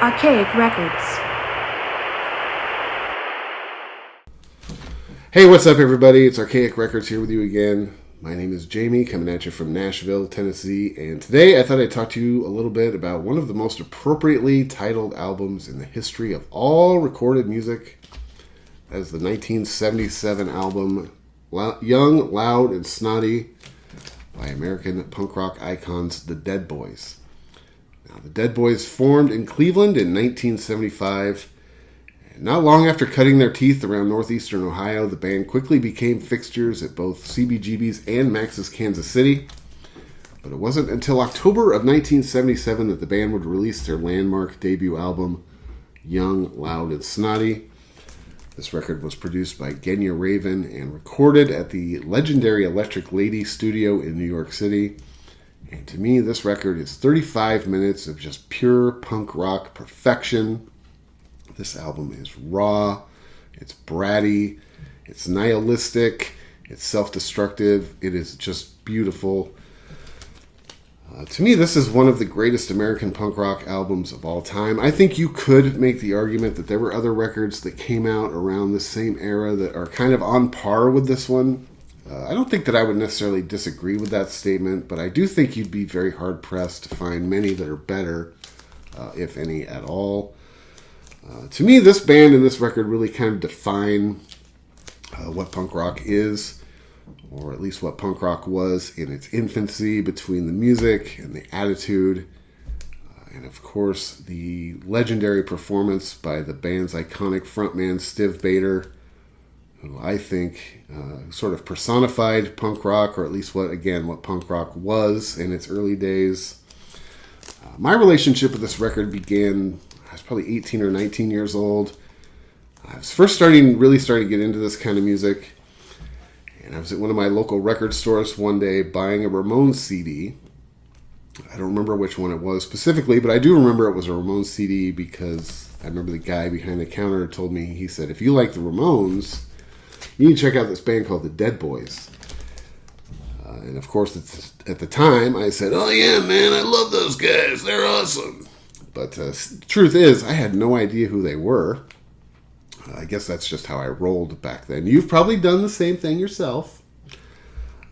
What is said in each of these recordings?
Archaic Records. Hey, what's up, everybody? It's Archaic Records here with you again. My name is Jamie, coming at you from Nashville, Tennessee, and today I thought I'd talk to you a little bit about one of the most appropriately titled albums in the history of all recorded music. That is the 1977 album Young, Loud, and Snotty by American punk rock icons The Dead Boys. Now, the Dead Boys formed in Cleveland in 1975. Not long after cutting their teeth around northeastern Ohio, the band quickly became fixtures at both CBGB's and Max's Kansas City. But it wasn't until October of 1977 that the band would release their landmark debut album, Young, Loud, and Snotty. This record was produced by Genya Raven and recorded at the legendary Electric Lady studio in New York City. And to me, this record is 35 minutes of just pure punk rock perfection. This album is raw, it's bratty, it's nihilistic, it's self-destructive, it is just beautiful. To me, this is one of the greatest American punk rock albums of all time. I think you could make the argument that there were other records that came out around the same era that are kind of on par with this one. I don't think that I would necessarily disagree with that statement, but I do think you'd be very hard-pressed to find many that are better, if any at all. To me, this band and this record really kind of define what punk rock is, or at least what punk rock was in its infancy, between the music and the attitude, and of course the legendary performance by the band's iconic frontman Stiv Bader, who I think sort of personified punk rock, or at least what punk rock was in its early days. My relationship with this record began, I was probably 18 or 19 years old. I was first starting to get into this kind of music. And I was at one of my local record stores one day buying a Ramones CD. I don't remember which one it was specifically, but I do remember it was a Ramones CD because I remember the guy behind the counter told me, he said, if you like the Ramones, you need to check out this band called the Dead Boys. And of course, at the time, I said, oh yeah, man, I love those guys. They're awesome. But the truth is, I had no idea who they were. I guess that's just how I rolled back then. You've probably done the same thing yourself.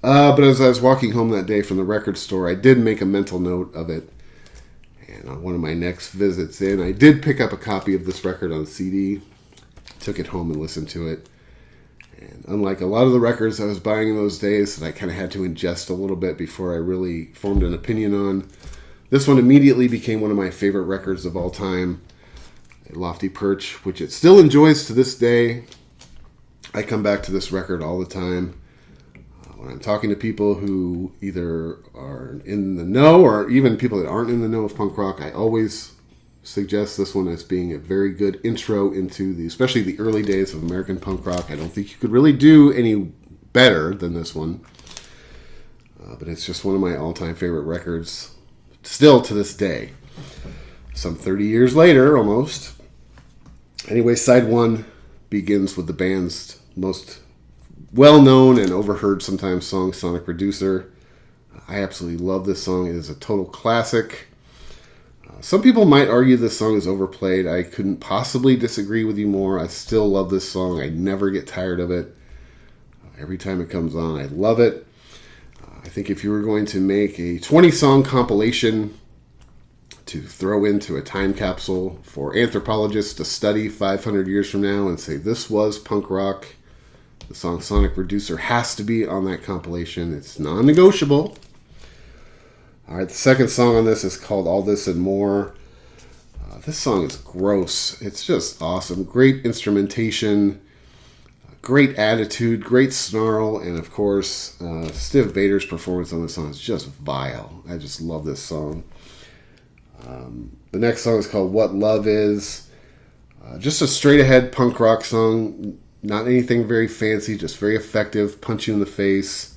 But as I was walking home that day from the record store, I did make a mental note of it. And on one of my next visits in, I did pick up a copy of this record on CD, took it home and listened to it. And unlike a lot of the records I was buying in those days that I kind of had to ingest a little bit before I really formed an opinion on, this one immediately became one of my favorite records of all time. A lofty perch, which it still enjoys to this day. I come back to this record all the time. When I'm talking to people who either are in the know or even people that aren't in the know of punk rock, I always suggest this one as being a very good intro into especially the early days of American punk rock. I don't think you could really do any better than this one. But it's just one of my all-time favorite records. Still to this day. Some 30 years later, almost. Anyway, side one begins with the band's most well-known and overheard sometimes song, Sonic Reducer. I absolutely love this song. It is a total classic. Some people might argue this song is overplayed. I couldn't possibly disagree with you more. I still love this song. I never get tired of it. Every time it comes on, I love it. I think if you were going to make a 20-song compilation to throw into a time capsule for anthropologists to study 500 years from now and say this was punk rock, the song Sonic Reducer has to be on that compilation. It's non-negotiable. All right, the second song on this is called All This and More. This song is gross. It's just awesome. Great instrumentation. Great attitude, great snarl, and of course, Stiv Bader's performance on this song is just vile. I just love this song. The next song is called What Love Is. Just a straight-ahead punk rock song. Not anything very fancy, just very effective, punch you in the face.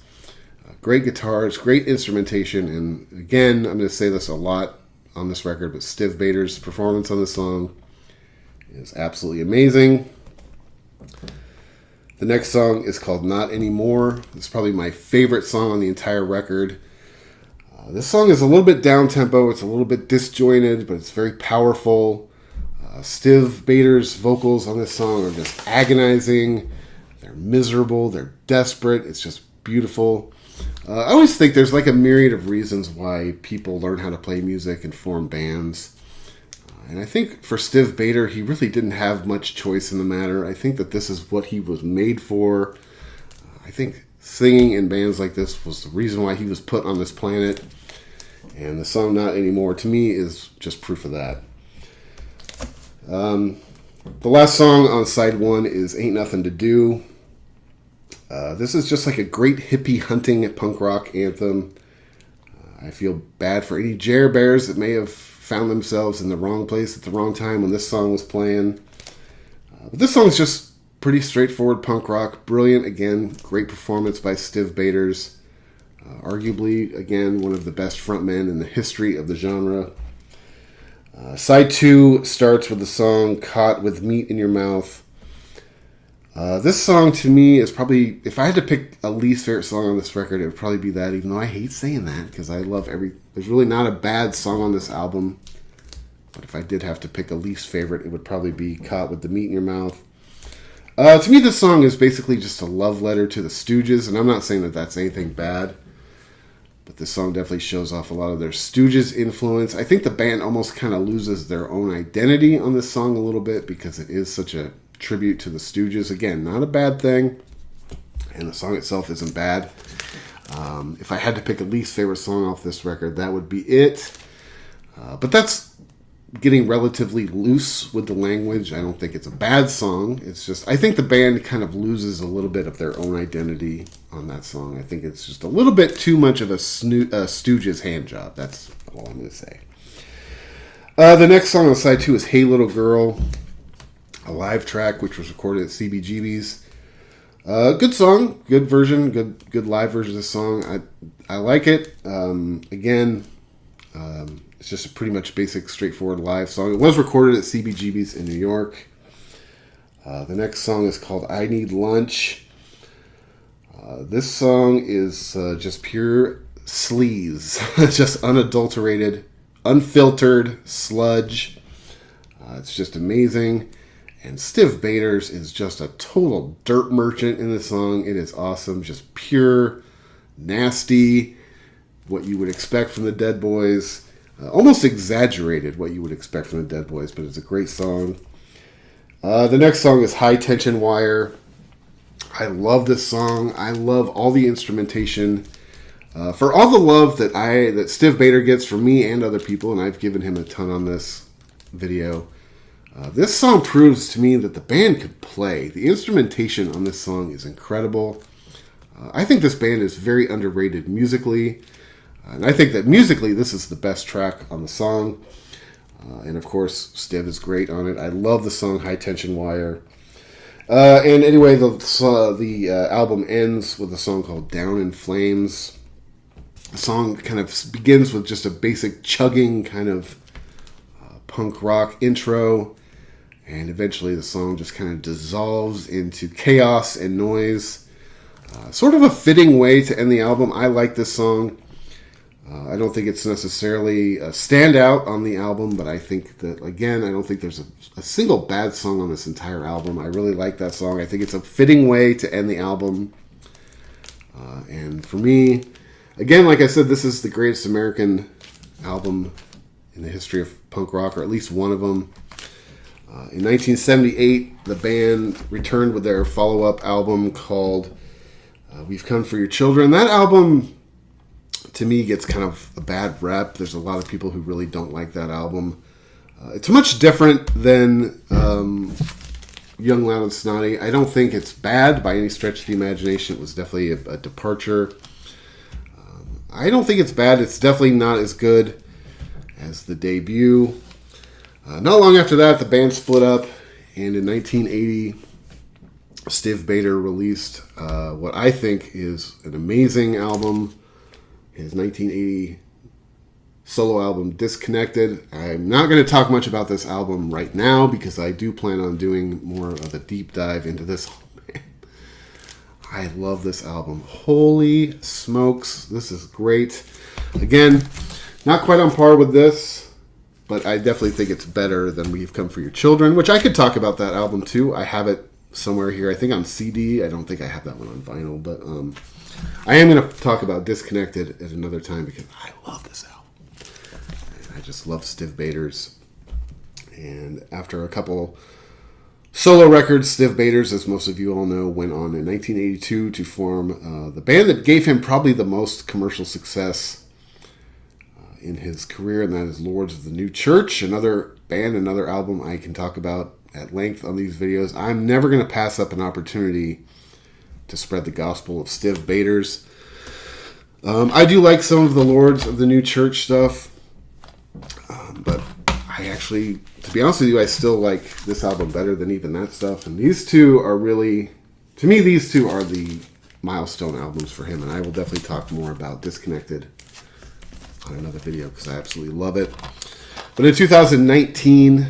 Great guitars, great instrumentation, and again, I'm going to say this a lot on this record, but Stiv Bader's performance on this song is absolutely amazing. The next song is called Not Anymore. It's probably my favorite song on the entire record. This song is a little bit down-tempo. It's a little bit disjointed, but it's very powerful. Stiv Bader's vocals on this song are just agonizing. They're miserable. They're desperate. It's just beautiful. I always think there's like a myriad of reasons why people learn how to play music and form bands. And I think for Stiv Bader, he really didn't have much choice in the matter. I think that this is what he was made for. I think singing in bands like this was the reason why he was put on this planet. And the song Not Anymore, to me, is just proof of that. The last song on side 1 is Ain't Nothing to Do. This is just like a great hippie hunting punk rock anthem. I feel bad for any Jer Bears that may have found themselves in the wrong place at the wrong time when this song was playing. But this song is just pretty straightforward punk rock. Brilliant, again, great performance by Stiv Baders. Arguably, again, one of the best frontmen in the history of the genre. Side 2 starts with the song Caught with Meat in Your Mouth. This song to me is probably, if I had to pick a least favorite song on this record, it would probably be that, even though I hate saying that because I love there's really not a bad song on this album. But if I did have to pick a least favorite, it would probably be Caught with the Meat in Your Mouth. To me, this song is basically just a love letter to the Stooges, and I'm not saying that that's anything bad. But this song definitely shows off a lot of their Stooges influence. I think the band almost kind of loses their own identity on this song a little bit because it is such a tribute to the Stooges. Again, not a bad thing. And the song itself isn't bad. If I had to pick a least favorite song off this record, that would be it. But that's getting relatively loose with the language. I don't think it's a bad song. It's just, I think the band kind of loses a little bit of their own identity on that song. I think it's just a little bit too much of a Stooges hand job. That's all I'm going to say. The next song on side 2 is Hey Little Girl, a live track which was recorded at CBGB's. Good song, good version, good live version of the song. I like it. It's just a pretty much basic, straightforward live song. It was recorded at CBGB's in New York. The next song is called I Need Lunch. This song is just pure sleaze. Just unadulterated, unfiltered sludge. It's just amazing. And Stiv Baders is just a total dirt merchant in this song. It is awesome. Just pure, nasty, what you would expect from the Dead Boys. Almost exaggerated what you would expect from the Dead Boys, but it's a great song. The next song is High Tension Wire. I love this song. I love all the instrumentation. For all the love that Stiv Bader gets from me and other people, and I've given him a ton on this video, this song proves to me that the band could play. The instrumentation on this song is incredible. I think this band is very underrated musically. And I think that musically, this is the best track on the song. And of course, Stiv is great on it. I love the song High Tension Wire. And anyway, the album ends with a song called Down in Flames. The song kind of begins with just a basic chugging kind of punk rock intro. And eventually the song just kind of dissolves into chaos and noise. Sort of a fitting way to end the album. I like this song. I don't think it's necessarily a standout on the album, but I think that, again, I don't think there's a single bad song on this entire album. I really like that song. I think it's a fitting way to end the album. And for me, again, like I said, this is the greatest American album in the history of punk rock, or at least one of them. In 1978, the band returned with their follow-up album called We've Come for Your Children. That album, to me, gets kind of a bad rep. There's a lot of people who really don't like that album. It's much different than Young, Loud, and Snotty. I don't think it's bad by any stretch of the imagination. It was definitely a departure. I don't think it's bad. It's definitely not as good as the debut. Not long after that, the band split up, and in 1980, Stiv Bader released what I think is an amazing album, his 1980 solo album, Disconnected. I'm not going to talk much about this album right now because I do plan on doing more of a deep dive into this. I love this album. Holy smokes, this is great. Again, not quite on par with this, but I definitely think it's better than We've Come For Your Children, which I could talk about that album too. I have it somewhere here, I think on CD. I don't think I have that one on vinyl, but I am going to talk about Disconnected at another time because I love this album. And I just love Stiv Bators. And after a couple solo records, Stiv Bators, as most of you all know, went on in 1982 to form the band that gave him probably the most commercial success in his career, and that is Lords of the New Church, another band, another album I can talk about at length on these videos. I'm never going to pass up an opportunity to spread the gospel of Stiv Bators. I do like some of the Lords of the New Church stuff, but I actually, to be honest with you, I still like this album better than even that stuff. And these two are really, to me, these two are the milestone albums for him, and I will definitely talk more about Disconnected on another video because I absolutely love it. But in 2019,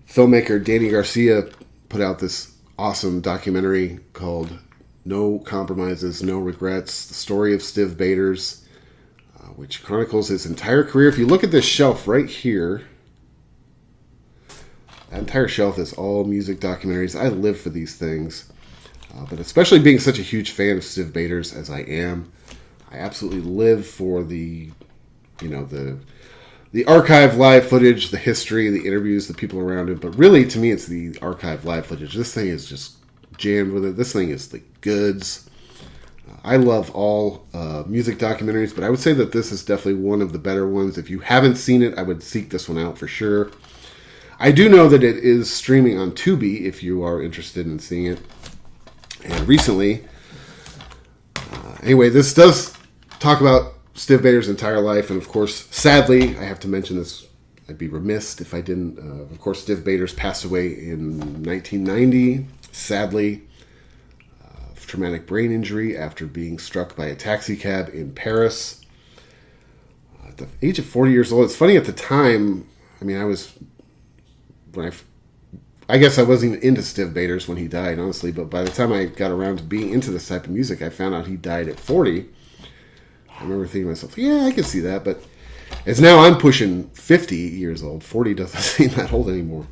filmmaker Danny Garcia put out this awesome documentary called No Compromises, No Regrets, the story of Stiv Bators, which chronicles his entire career. If you look at this shelf right here, that entire shelf is all music documentaries. I live for these things. But especially being such a huge fan of Stiv Bators as I am, I absolutely live for the archive live footage, the history, the interviews, the people around him. But really, to me, it's the archive live footage. This thing is just jammed with it. This thing is the goods. I love all music documentaries, but I would say that this is definitely one of the better ones. If you haven't seen it, I would seek this one out for sure. I do know that it is streaming on Tubi if you are interested in seeing it. And recently, anyway, this does talk about Stiv Bators' entire life, and of course, sadly, I have to mention this. I'd be remiss if I didn't. Of course, Stiv Bators passed away in 1990, sadly, of traumatic brain injury after being struck by a taxi cab in Paris. At the age of 40 years old, it's funny at the time, I mean, I guess I wasn't even into Stiv Bators when he died, honestly, but by the time I got around to being into this type of music, I found out he died at 40. I remember thinking to myself, yeah, I can see that, but as now I'm pushing 50 years old, 40 doesn't seem that old anymore.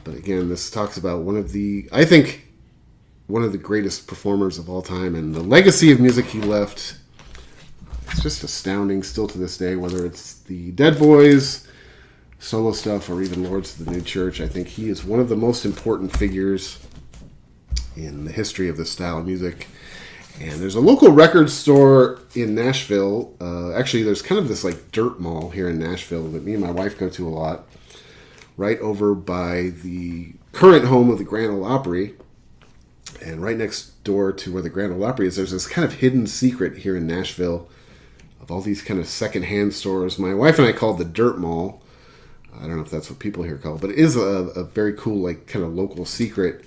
But again, this talks about one of the greatest performers of all time, and the legacy of music he left. It's just astounding still to this day, whether it's the Dead Boys, solo stuff, or even Lords of the New Church. I think he is one of the most important figures in the history of this style of music. And there's a local record store in Nashville. Actually, there's kind of this like dirt mall here in Nashville that me and my wife go to a lot, right over by the current home of the Grand Ole Opry. And right next door to where the Grand Ole Opry is, there's this kind of hidden secret here in Nashville of all these kind of secondhand stores. My wife and I call it the Dirt Mall. I don't know if that's what people here call it, but it is a very cool, like, kind of local secret.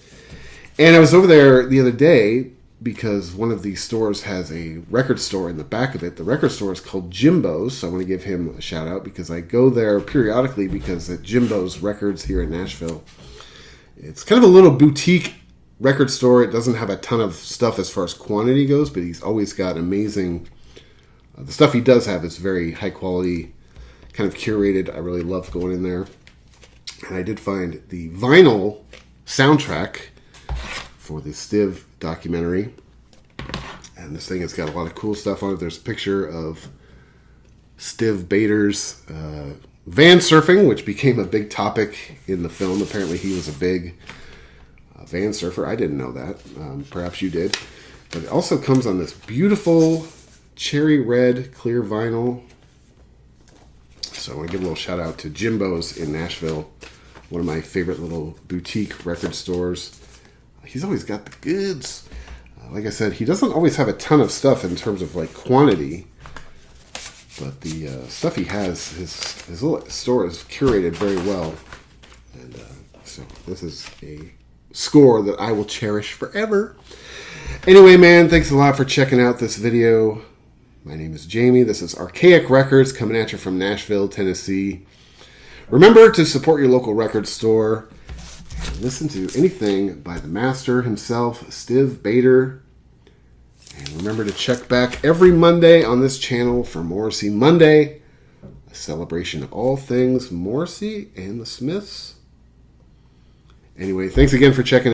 And I was over there the other day because one of these stores has a record store in the back of it. The record store is called Jimbo's, so I want to give him a shout out because I go there periodically because at Jimbo's Records here in Nashville, it's kind of a little boutique record store. It doesn't have a ton of stuff as far as quantity goes, but he's always got amazing... the stuff he does have is very high quality, kind of curated. I really love going in there. And I did find the vinyl soundtrack for the Stiv documentary. And this thing has got a lot of cool stuff on it. There's a picture of Stiv Bators van surfing, which became a big topic in the film. Apparently he was a big van surfer. I didn't know that. Perhaps you did. But it also comes on this beautiful cherry red clear vinyl. So I want to give a little shout out to Jimbo's in Nashville, one of my favorite little boutique record stores. He's always got the goods. Like I said, he doesn't always have a ton of stuff in terms of like quantity, but the stuff he has, his little store is curated very well. And so this is a score that I will cherish forever. Anyway, man, thanks a lot for checking out this video. My name is Jamie. This is Archaic Records coming at you from Nashville, Tennessee. Remember to support your local record store and listen to anything by the master himself, Stiv Bator. And remember to check back every Monday on this channel for Morrissey Monday, a celebration of all things Morrissey and the Smiths. Anyway, thanks again for checking